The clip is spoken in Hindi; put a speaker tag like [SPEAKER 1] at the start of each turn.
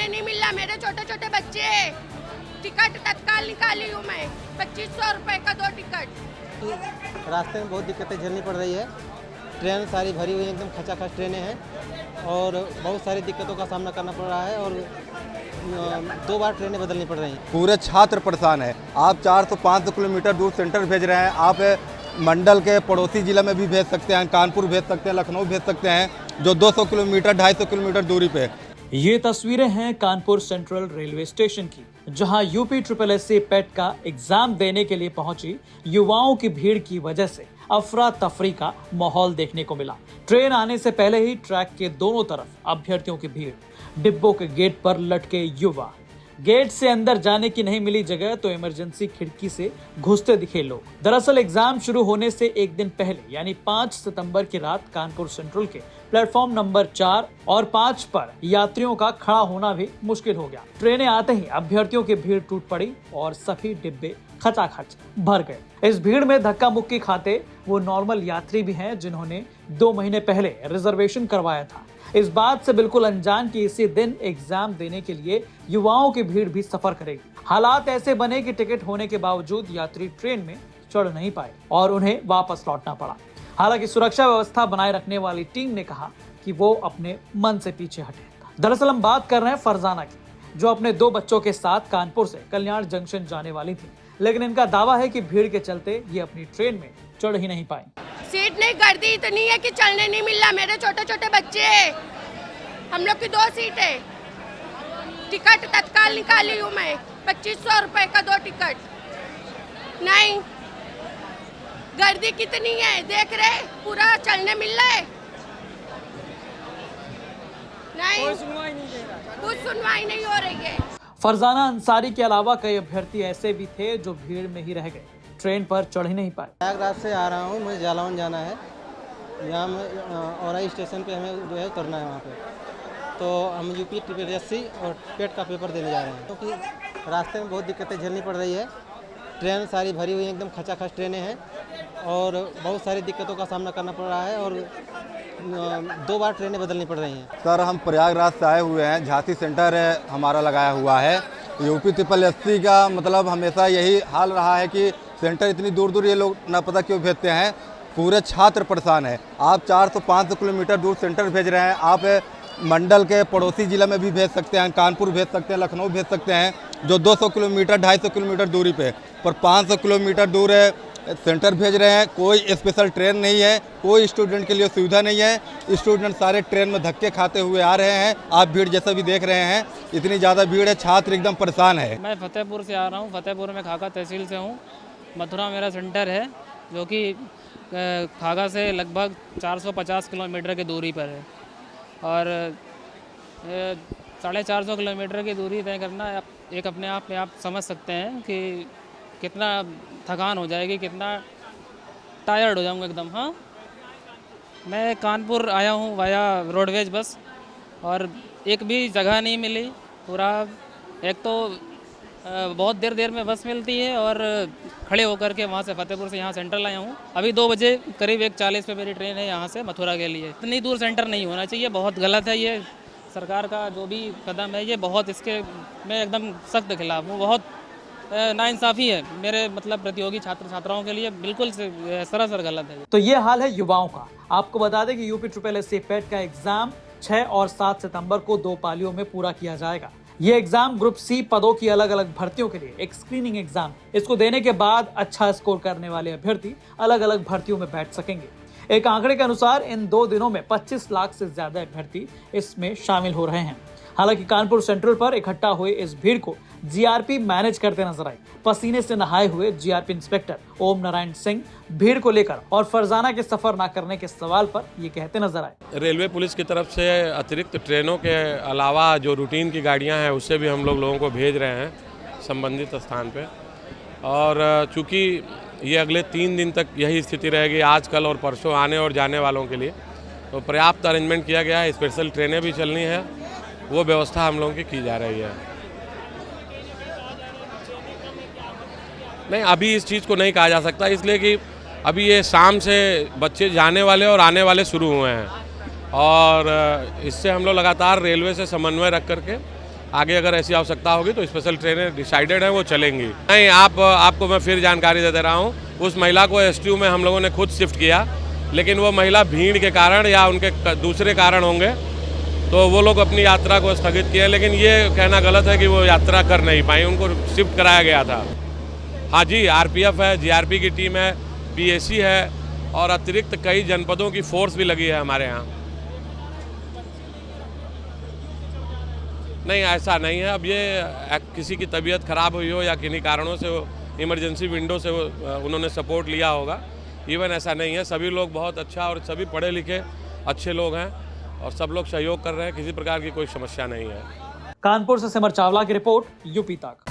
[SPEAKER 1] चलने नहीं मिल रहा, मेरे छोटे छोटे बच्चे हैं। टिकट तत्काल निकाली हूँ मैं, 2500 रुपए का 2 टिकट।
[SPEAKER 2] रास्ते में बहुत दिक्कतें झेलनी पड़ रही है। ट्रेन सारी भरी हुई एकदम खचाखच ट्रेनें हैं और बहुत सारी दिक्कतों का सामना करना पड़ रहा है और 2 बार ट्रेनें बदलनी पड़ रही हैं।
[SPEAKER 3] पूरे छात्र परेशान है। आप 400-500 किलोमीटर दूर सेंटर भेज रहे हैं। आप मंडल के पड़ोसी जिला में भी भेज सकते हैं, कानपुर भेज सकते हैं, लखनऊ भेज सकते हैं, जो 200 किलोमीटर 250 किलोमीटर दूरी पे।
[SPEAKER 4] ये तस्वीरें हैं कानपुर सेंट्रल रेलवे स्टेशन की, जहां यूपी SSSC पेट का एग्जाम देने के लिए पहुंची युवाओं की भीड़ की वजह से अफरा तफरी का माहौल देखने को मिला। ट्रेन आने से पहले ही ट्रैक के दोनों तरफ अभ्यर्थियों की भीड़, डिब्बों के गेट पर लटके युवा, गेट से अंदर जाने की नहीं मिली जगह तो इमरजेंसी खिड़की से घुसते दिखे लोग। दरअसल एग्जाम शुरू होने से एक दिन पहले यानी 5 सितंबर की रात कानपुर सेंट्रल के प्लेटफॉर्म नंबर 4 और 5 पर यात्रियों का खड़ा होना भी मुश्किल हो गया। ट्रेनें आते ही अभ्यर्थियों की भीड़ टूट पड़ी और सभी डिब्बे खचाखच भर गए। इस भीड़ में धक्का मुक्की खाते वो नॉर्मल यात्री भी हैं जिन्होंने 2 महीने पहले रिजर्वेशन करवाया था। इस बात से बिल्कुल अनजान कि इसी दिन एग्जाम देने के लिए युवाओं की भीड़ भी सफर करेगी। हालात ऐसे बने कि टिकट होने के बावजूद यात्री ट्रेन में चढ़ नहीं पाए और उन्हें वापस लौटना पड़ा। हालांकि सुरक्षा व्यवस्था बनाए रखने वाली टीम ने कहा कि वो अपने मन से पीछे हटे। दरअसल हम बात कर रहे हैं फरजाना की, जो अपने 2 बच्चों के साथ कानपुर से कल्याण जंक्शन जाने वाली थी, लेकिन इनका दावा है कि भीड़ के चलते ये अपनी ट्रेन में चढ़ ही नहीं पाई।
[SPEAKER 1] सीट नहीं, गर्दी इतनी है कि चलने नहीं मिल रहा, मेरे छोटे छोटे बच्चे हैं। हम लोग की 2 सीट है। टिकट तत्काल निकाली हूँ मैं, 2500 रुपए का 2 टिकट। नहीं, गर्दी कितनी है देख रहे, पूरा चलने मिल रहा है। नहीं, कुछ सुनवाई नहीं हो रही है।
[SPEAKER 4] फरजाना अंसारी के अलावा कई अभ्यर्थी ऐसे भी थे जो भीड़ में ही रह गए, ट्रेन पर चढ़ ही नहीं पाए।
[SPEAKER 2] प्रयागराज से आ रहा हूँ, मुझे जालौन जाना है। यहाँ औराई स्टेशन पे हमें जो है उतरना है वहाँ पे। तो हम यूपी SSSC और पेट का पेपर देने जा रहे हैं, क्योंकि रास्ते में बहुत दिक्कतें झेलनी पड़ रही है। ट्रेन सारी भरी हुई एकदम खचाखच ट्रेनें हैं और बहुत सारी दिक्कतों का सामना करना पड़ रहा है और 2 बार ट्रेनें बदलनी पड़ रही हैं।
[SPEAKER 3] सर, हम प्रयागराज से आए हुए हैं। झांसी सेंटर हमारा लगाया हुआ है। यूपी SSSC का मतलब हमेशा यही हाल रहा है कि सेंटर इतनी दूर दूर ये लोग ना पता क्यों भेजते हैं। पूरे छात्र परेशान है। आप 400-500 किलोमीटर दूर सेंटर भेज रहे हैं। आप मंडल के पड़ोसी जिला में भी भेज सकते हैं, कानपुर भेज सकते हैं, लखनऊ भेज सकते हैं, जो 200 किलोमीटर 250 किलोमीटर दूरी पे, पर 500 किलोमीटर दूर सेंटर भेज रहे हैं। कोई स्पेशल ट्रेन नहीं है, कोई स्टूडेंट के लिए सुविधा नहीं है। स्टूडेंट सारे ट्रेन में धक्के खाते हुए आ रहे हैं। आप भीड़ जैसा भी देख रहे हैं, इतनी ज़्यादा भीड़ है, छात्र एकदम परेशान है।
[SPEAKER 5] मैं फतेहपुर से आ रहा हूँ। फतेहपुर में खागा तहसील से हूँ। मथुरा मेरा सेंटर है, जो कि खागा से लगभग 450 किलोमीटर की दूरी पर है और 450 किलोमीटर की दूरी तय करना एक अपने आप में आप समझ सकते हैं कि कितना थकान हो जाएगी, कितना टायर्ड हो जाऊंगा एकदम। हाँ, मैं कानपुर आया हूँ वाया रोडवेज बस और एक भी जगह नहीं मिली। पूरा एक तो बहुत देर में बस मिलती है और खड़े होकर के वहाँ से फतेहपुर से यहाँ सेंट्रल आया हूँ। अभी 2 बजे करीब 1:40 पे मेरी ट्रेन है यहाँ से मथुरा के लिए। इतनी दूर सेंटर नहीं होना चाहिए, बहुत गलत है ये। सरकार का जो भी कदम है ये बहुत, इसके मैं एकदम सख्त खिलाफ हूँ। बहुत नाइंसाफ़ी है मेरे मतलब प्रतियोगी छात्र छात्राओं के लिए, बिल्कुल सरासर गलत है।
[SPEAKER 4] तो ये हाल है युवाओं का। आपको बता दें कि यूपी SSSC पेट का एग्जाम 6 और 7 सितंबर को 2 पालियों में पूरा किया जाएगा। ये एग्जाम ग्रुप C पदों की अलग अलग भर्तियों के लिए एक स्क्रीनिंग एग्जाम। इसको देने के बाद अच्छा स्कोर करने वाले अभ्यर्थी अलग अलग भर्तियों में बैठ सकेंगे। एक आंकड़े के अनुसार इन 2 दिनों में 25 लाख से ज्यादा अभ्यर्थी इसमें शामिल हो रहे हैं। हालांकि कानपुर सेंट्रल पर इकट्ठा हुए इस भीड़ को GRP मैनेज करते नजर आए। पसीने से नहाए हुए GRP इंस्पेक्टर ओम नारायण सिंह भीड़ को लेकर और फरजाना के सफर न करने के सवाल पर ये कहते नजर आए।
[SPEAKER 6] रेलवे पुलिस की तरफ से अतिरिक्त ट्रेनों के अलावा जो रूटीन की गाड़ियां हैं उससे भी हम लोगों को भेज रहे हैं संबंधित स्थान पे। और चूँकि ये अगले 3 दिन तक यही स्थिति रहेगी, आज कल और परसों आने और जाने वालों के लिए, तो पर्याप्त अरेंजमेंट किया गया है। स्पेशल ट्रेनें भी चलनी है, वो व्यवस्था हम लोगों की जा रही है। नहीं, अभी इस चीज़ को नहीं कहा जा सकता, इसलिए कि अभी ये शाम से बच्चे जाने वाले और आने वाले शुरू हुए हैं और इससे हम लोग लगातार रेलवे से समन्वय रख करके आगे अगर ऐसी आवश्यकता होगी तो स्पेशल ट्रेनें डिसाइडेड हैं वो चलेंगी। नहीं, आपको मैं फिर जानकारी दे रहा हूँ, उस महिला को एसटीयू में हम लोगों ने खुद शिफ्ट किया, लेकिन वो महिला भीड़ के कारण या उनके दूसरे कारण होंगे तो वो लोग अपनी यात्रा को स्थगित किए, लेकिन ये कहना गलत है कि वो यात्रा कर नहीं पाई, उनको शिफ्ट कराया गया था। हाँ जी, आरपीएफ है, जीआरपी की टीम है, पीएसी है और अतिरिक्त कई जनपदों की फोर्स भी लगी है हमारे यहाँ। नहीं, ऐसा नहीं है। अब ये किसी की तबीयत खराब हुई हो या किन्हीं कारणों से इमरजेंसी विंडो से उन्होंने सपोर्ट लिया होगा, इवन ऐसा नहीं है। सभी लोग बहुत अच्छा और सभी पढ़े लिखे अच्छे लोग हैं और सब लोग सहयोग कर रहे हैं, किसी प्रकार की कोई समस्या नहीं है।
[SPEAKER 4] कानपुर से सिमर चावला की रिपोर्ट, यूपी तक।